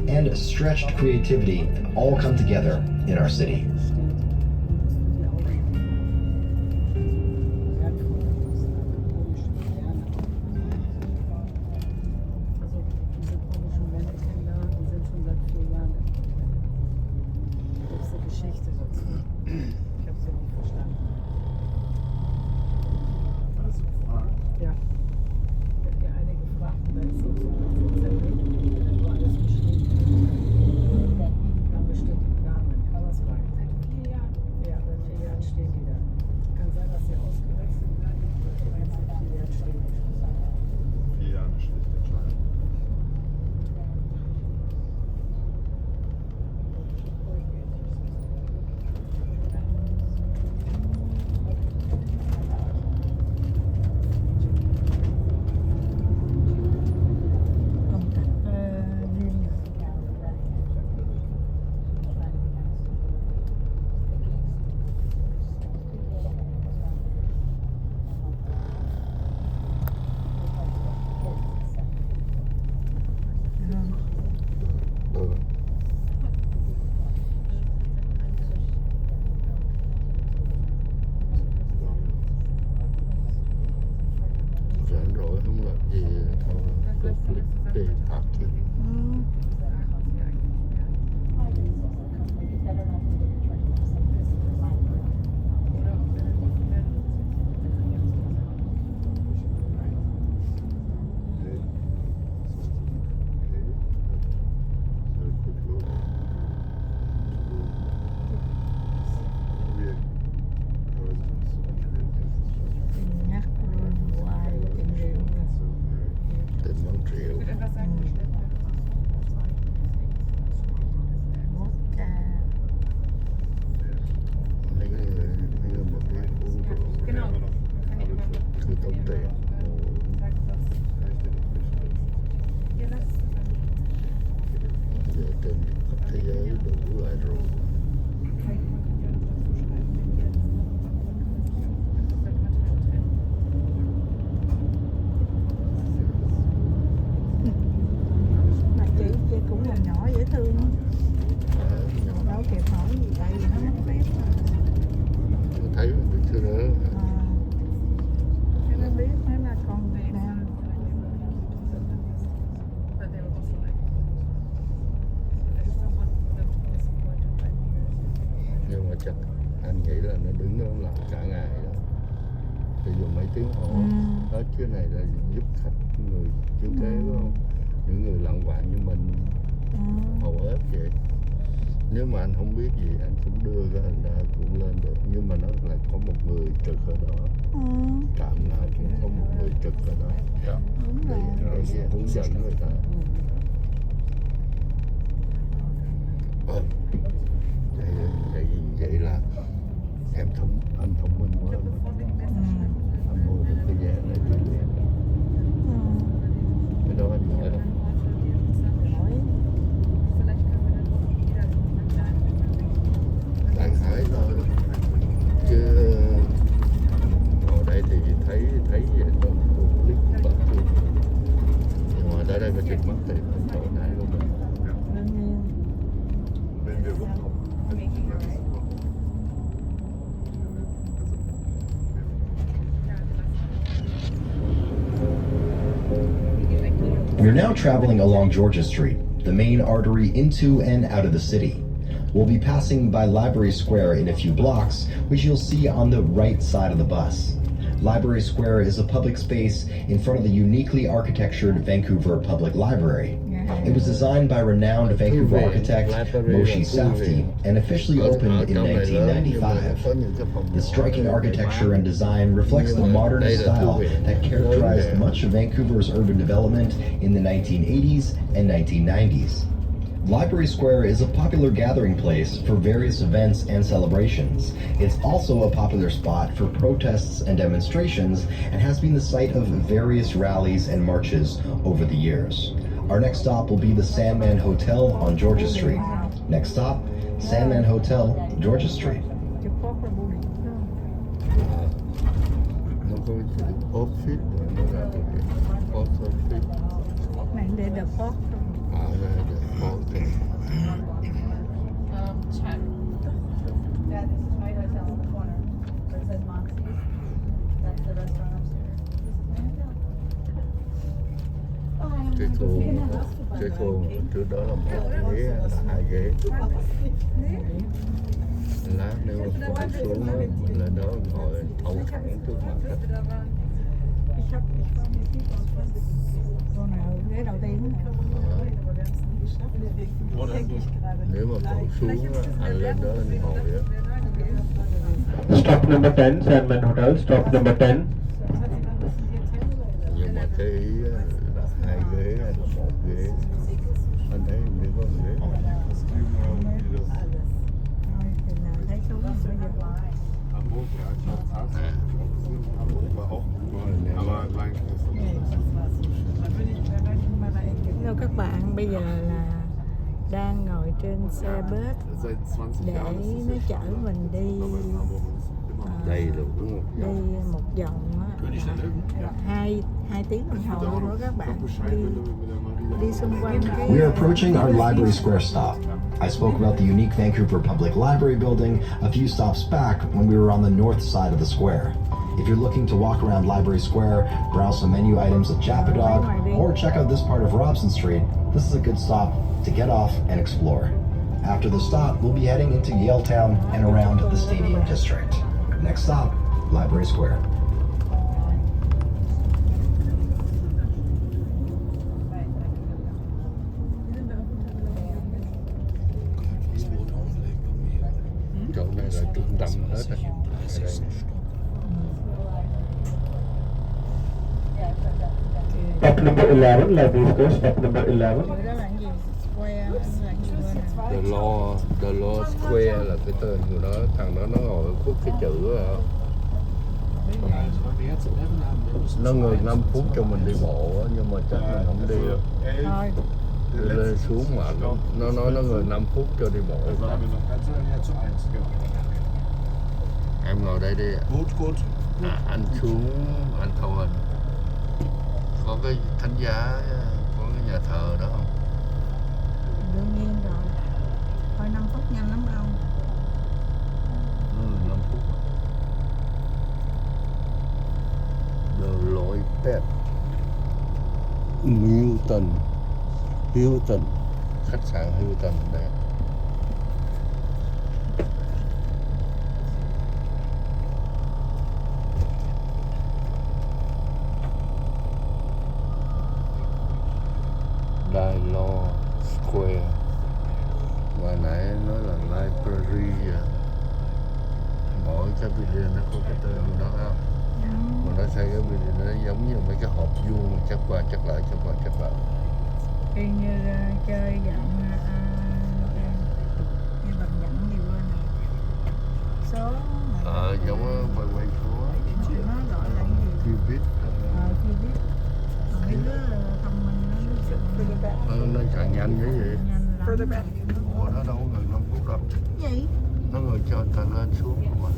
and stretched creativity all come together in our city. Chắc anh nghĩ là nó đứng đó làm cả ngày đó, thì dùng mấy tiếng hồ hết. Cái này là giúp khách người chữ kế phải không, những người lặn quạng như mình hầu hết vậy. Nếu mà anh không biết gì anh cũng đưa cái hình ra cũng lên được, nhưng mà nó lại có một người trực ở đó, trạm nào cũng có một người trực ở đó để hướng dẫn người ta. Vậy là anh thông minh quá, anh mua được cái vé này đi. Cái đó anh hỏi không? Đang hỏi thôi, chứ ngồi đây thì thấy vậy thôi, clip bắt thôi. Ngoài đây có chuyện mất tiền chỗ này của mình. We're now traveling along Georgia Street, the main artery into and out of the city. We'll be passing by Library Square in a few blocks, which you'll see on the right side of the bus. Library Square is a public space in front of the uniquely architectured Vancouver Public Library. It was designed by renowned Vancouver architect Moshe Safdie and officially opened in 1995. The striking architecture and design reflects the modern style that characterized much of Vancouver's urban development in the 1980s and 1990s. Library Square is a popular gathering place for various events and celebrations. It's also a popular spot for protests and demonstrations and has been the site of various rallies and marches over the years. Our next stop will be the Sandman Hotel on Georgia Street. Next stop, Sandman Hotel, Georgia Street. Này để được post. Để cái cô trước đó là một ghế là 2 ghế. Lát nếu mà còn xuống á, mình lên đó ngồi thâu thẳng trước mặt khách. Cô nào ghế đầu tiên hả? Nếu mà còn xuống á, anh lên đó anh ngồi á. Stop number 10, Sandman Hotel, stop number 10. Nhưng mà cái ý á, là 2 ghế hay là 1 ghế, anh thấy nếu có 1 ghế. Chừng nào thấy xuống rồi mới dừng lại. Hello các bạn, bây giờ là đang ngồi trên xe bus để nó chở mình đi Đây luôn đúng không? đi một vòng á, hai tiếng đồng hồ luôn đó các bạn, đi xung quanh cái We are approaching our Library Square stop. I spoke about the unique Vancouver Public Library building a few stops back when we were on the north side of the square. If you're looking to walk around Library Square, browse some menu items at Chapadog, or check out this part of Robson Street, this is a good stop to get off and explore. After the stop, we'll be heading into Yaletown and around the Stadium District. Next stop, Library Square. Chỗ này là trung tâm hết á. Ở đây. Stop number 11, Library Square, stop number 11. đó là cái gì? Square là cái gì quên à? The Law Square là cái tên của nó, thằng đó nó ngồi khuất cái chữ á. Nó ngừng 5 phút cho mình đi bộ á, nhưng mà chắc mình không đi được. Thôi, Đi lên xuống mà nó nói nó ngừng 5 phút cho đi bộ. Em ngồi đây đi. À, anh xuống, anh thâu hình. Có cái thánh giá, có cái nhà thờ đó không? đương nhiên rồi. Thôi 5 phút nhanh lắm không? 5 phút. The Lloyd Hilton, khách sạn Hilton đây. Law Square, mà nãy nói là library à. Mỗi cái building nó có cái tên của nó không? Mà nó xây cái building nó giống như mấy cái hộp vuông chắc qua chắc lại. Y như chơi dạng như bằng dẫn gì quên rồi. Số này. Giống quay phố. Nó gọi là cái gì? Cubit. Chưa biết. Còn mấy đứa thông minh Nó chạy nhanh cái gì? nhanh lắm. Ủa nó đâu có ngừng 5 phút đâu. Gì? Nó ngồi cho người ta lên xuống mà.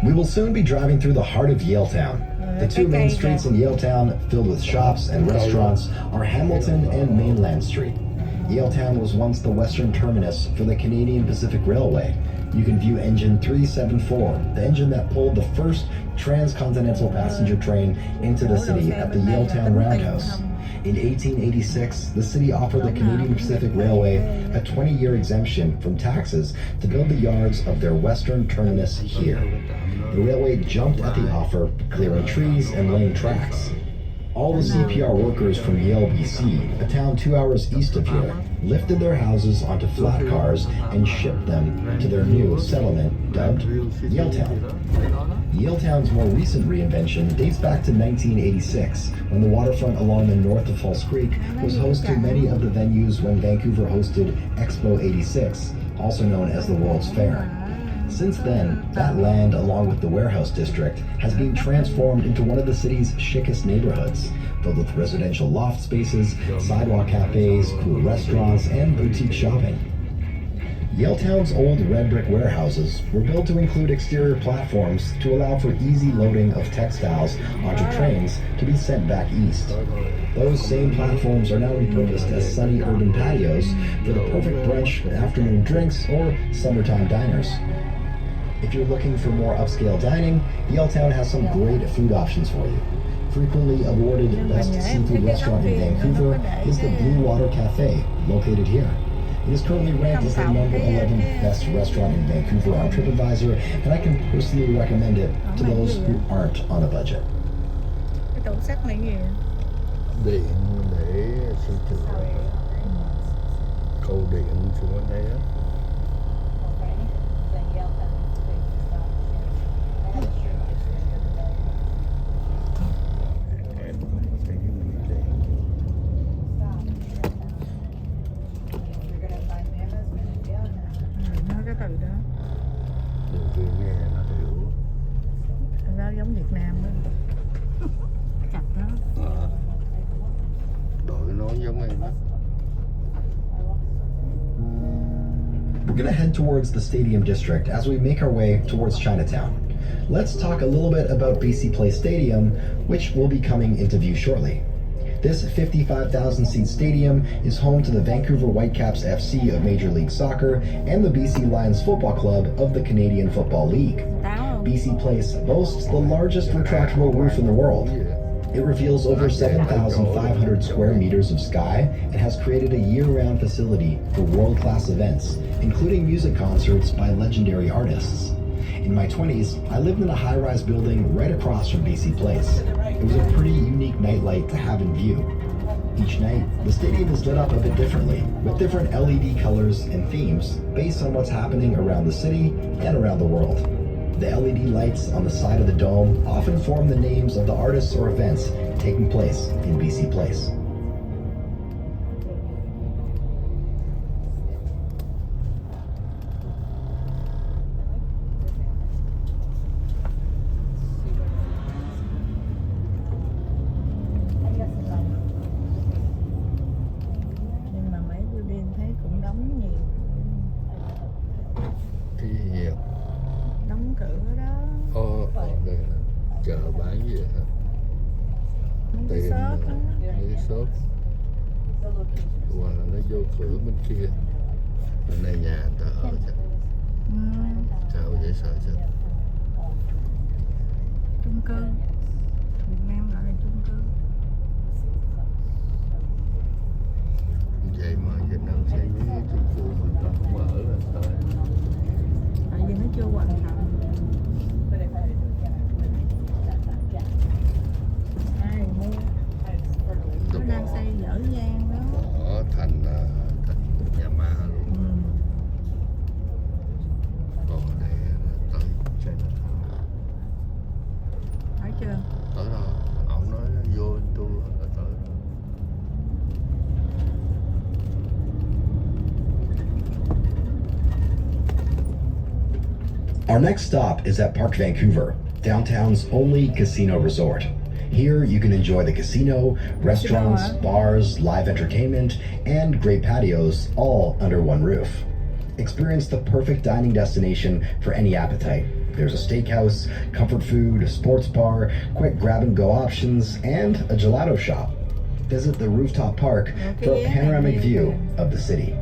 We will soon be driving through the heart of Yaletown. The two main streets in Yaletown, filled with shops and restaurants, are Hamilton and Mainland Street. Yaletown was once the western terminus for the Canadian Pacific Railway. You can view engine 374, the engine that pulled the first transcontinental passenger train into the city at the Yaletown Roundhouse. In 1886, the city offered the Canadian Pacific Railway a 20-year exemption from taxes to build the yards of their western terminus here. The railway jumped at the offer, clearing trees and laying tracks. All the CPR workers from Yale, BC, a town 2 hours east of here, lifted their houses onto flat cars and shipped them to their new settlement dubbed Yaletown. Yaletown's more recent reinvention dates back to 1986, when the waterfront along the north of False Creek was host to many of the venues when Vancouver hosted Expo 86, also known as the World's Fair. Since then, that land, along with the warehouse district, has been transformed into one of the city's chicest neighborhoods, filled with residential loft spaces, sidewalk cafes, cool restaurants, and boutique shopping. Yaletown's old red brick warehouses were built to include exterior platforms to allow for easy loading of textiles onto trains to be sent back east. Those same platforms are now repurposed as sunny urban patios for the perfect brunch, afternoon drinks, or summertime diners. If you're looking for more upscale dining, Yaletown has some great food options for you. Frequently awarded Best Seafood Restaurant in Vancouver is the Blue Water Cafe, located here. It is currently ranked as the number 11 best restaurant in Vancouver on TripAdvisor, and I can personally recommend it to those who aren't on a budget. Cái tủ sắt này gì? Điện để sửa chữa, câu điện xung quanh đây á. Nói cái từ đó. Điều kia nghe nó hiểu. Nó giống Việt Nam đó. Chặt đó. Đội nói giống em đó. We're going to head towards the Stadium District as we make our way towards Chinatown. Let's talk a little bit about BC Place Stadium, which will be coming into view shortly. This 55,000-seat stadium is home to the Vancouver Whitecaps FC of Major League Soccer and the BC Lions Football Club of the Canadian Football League. BC Place boasts the largest retractable roof in the world. It reveals over 7,500 square meters of sky and has created a year-round facility for world-class events, including music concerts by legendary artists. In my 20s, I lived in a high-rise building right across from BC Place. It was a pretty unique nightlight to have in view. Each night, the stadium is lit up a bit differently, with different LED colors and themes based on what's happening around the city and around the world. The LED lights on the side of the dome often form the names of the artists or events taking place in BC Place. Nhưng mà mấy building thấy cũng đóng nhiều. Cái gì nhiều? Đóng cửa đó. Đây là chợ bán gì hả? Mấy cái Tiệm shop đó. mấy cái shop. Hoặc là nó vô cửa bên kia. Bên này nhà người ta ở chắc. Sao dễ sợ chứ? Chung cư. Việt Nam gọi là chung cư. Vậy mà Việt Nam xây những cái chung cư mình ta không ở là tới. Tại vì nó chưa hoàn thành. Ai mua? Nó đang xây dở dang đó. Ở thành nhà ma luôn. Còn ở đây là tới Chinatown. Thấy chưa? Tới rồi. Ông nói vô tour là tới rồi. Our next stop is at Park Vancouver, downtown's only casino resort. Here you can enjoy the casino, restaurants, bars, live entertainment, and great patios all under one roof. Experience the perfect dining destination for any appetite. There's a steakhouse, comfort food, a sports bar, quick grab-and-go options, and a gelato shop. Visit the rooftop park for a panoramic view of the city.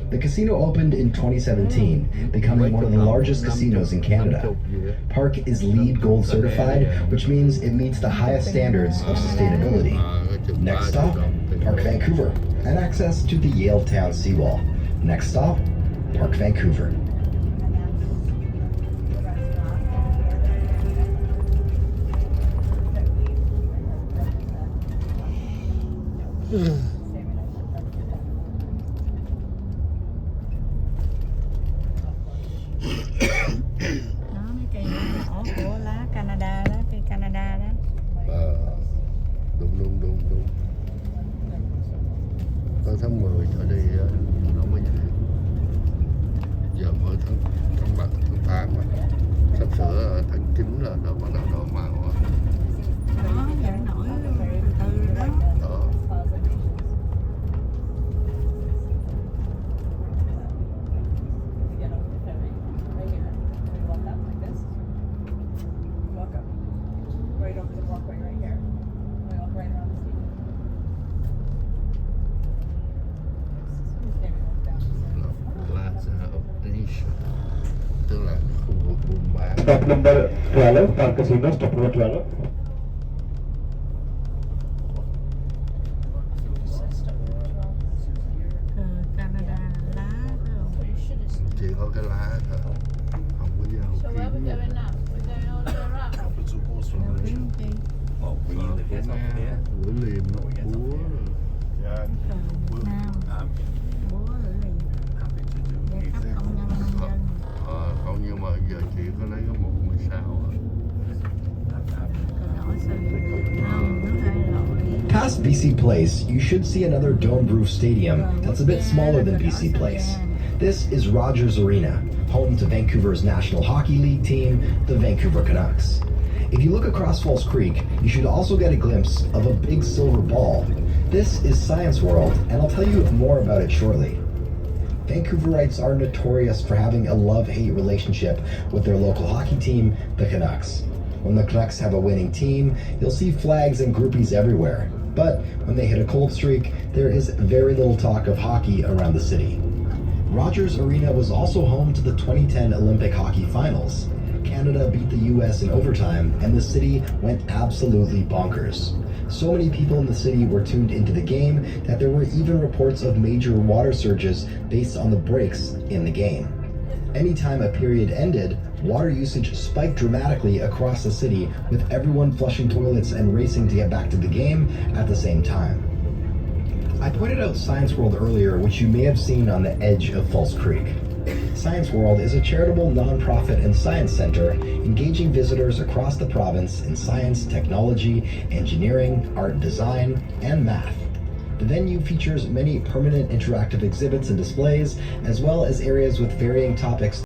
The casino opened in 2017, becoming one of the largest casinos in Canada. Park is LEED Gold certified, which means it meets the highest standards of sustainability. Next stop, Park Vancouver, and access to the Yaletown seawall. Next stop, Park Vancouver. Đó, mấy cây nhỏ của lá Canada đó, cây Canada đó. Đúng. Tới tháng 10 trở đi nó mới vậy. Giờ mới tháng 7, tháng 8 mà. Sắp sửa tháng 9 là nó bắt đầu đổ màu rồi. Đó, giờ nó nổi từ từ đó. Đó. Stop number 12, Park Casino, stop number 12. Canada lá phải không? Chỉ có cái lá thôi, không có dao So where we kiếm gì. going now? We're going all the way around. Dao kiếm chi? Của Nga, của liềm, nó búa. Cờ Việt Nam, búa ở liền, giai cấp công nhân nông dân. Không, nhưng mà giờ chỉ có lấy có 1/16 à. Cờ đỏ sao vậy? Không, nó hai loại. Past BC Place, you should see another domed roof stadium that's a bit smaller than BC Place. This is Rogers Arena, home to Vancouver's National Hockey League team, the Vancouver Canucks. If you look across False Creek, you should also get a glimpse of a big silver ball. This is Science World, and I'll tell you more about it shortly. Vancouverites are notorious for having a love-hate relationship with their local hockey team, the Canucks. When the Canucks have a winning team, you'll see flags and groupies everywhere. But when they hit a cold streak, there is very little talk of hockey around the city. Rogers Arena was also home to the 2010 Olympic hockey finals. Canada beat the US in overtime, and the city went absolutely bonkers. So many people in the city were tuned into the game that there were even reports of major water surges based on the breaks in the game. Anytime a period ended, water usage spiked dramatically across the city, with everyone flushing toilets and racing to get back to the game at the same time. I pointed out Science World earlier, which you may have seen on the edge of False Creek. Science World is a charitable nonprofit and science center engaging visitors across the province in science, technology, engineering, art, design, and math. The venue features many permanent interactive exhibits and displays, as well as areas with varying topics